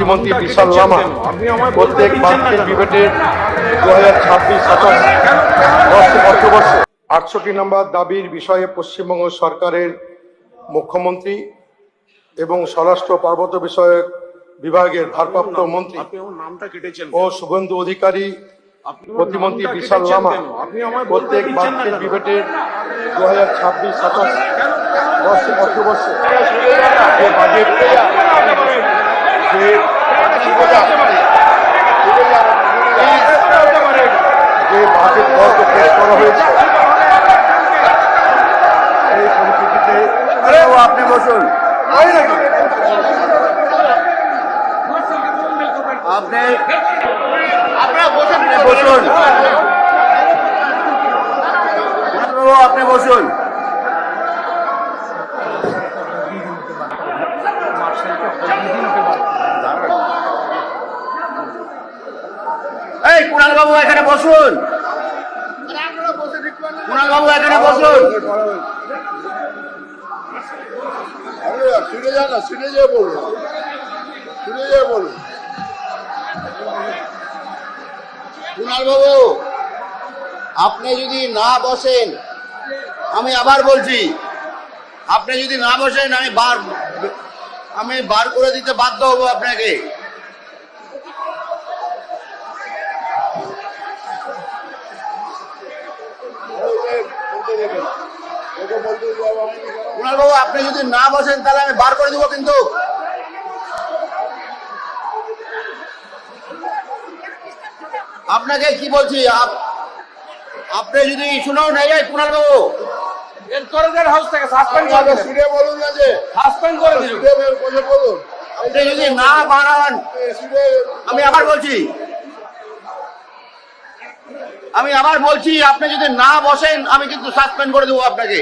প্রতিমন্ত্রী বিশাল লামা প্রত্যেক বার্ষিক ডিবেটের 2026-27 অর্থবর্ষে 68 নম্বর দাবির বিষয়ে পশ্চিমবঙ্গ সরকারের মুখ্যমন্ত্রী এবং স্বরাষ্ট্র পার্বত্য বিষয়ক বিভাগের ভারপ্রাপ্ত মন্ত্রী ও শুভেন্দু অধিকারী প্রতিমন্ত্রী বিশাল লামা প্রত্যেক বার্ষিক ডিবেটের 2026-27 অর্থবর্ষে যে বাজেট বরাদ্দ পেশ করা হয়েছে এই পরিস্থিতিতে আপনি বসুন, আপনি বসুন। এই কুণাল বাবু এখানে বসুন, কুণাল বাবু এখানে বসুন। শুনে যান না, শুনে যেয়ে বলুন, শুনে যেয়ে বলুন। কুণাল বাবু, আপনি যদি না বসেন, আমি আবার বলছি, আপনি যদি না বসেন আমি বার করে দিতে বাধ্য হব আপনাকে। কুণাল বাবু, আপনি যদি না বসেন তাহলে আমি বার করে দিব। কিন্তু আপনাকে কি বলছি, আপনি যদি শুনেও নাই যায় কুণাল বাবু, বলুন না যে বলুন, আপনি যদি না বাড়ান, আমি আবার বলছি আপনি যদি না বসেন আমি কিন্তু সাসপেন্ড করে দেবো আপনাকে।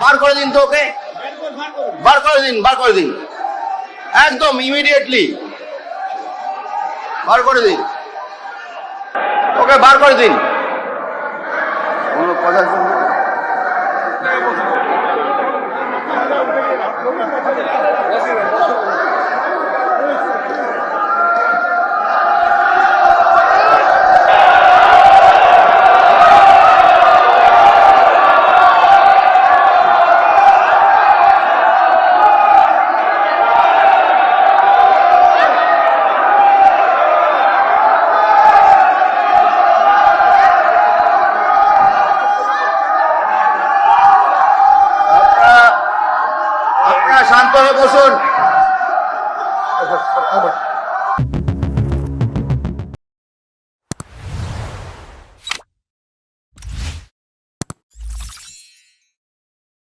বার করে দিন তো ওকে, বার করে দিন একদম ইমিডিয়েটলি বার করে দিন ওকে, বার করে দিন। কোনো কথা শুনবে না। শান্ত হয়ে বসুন।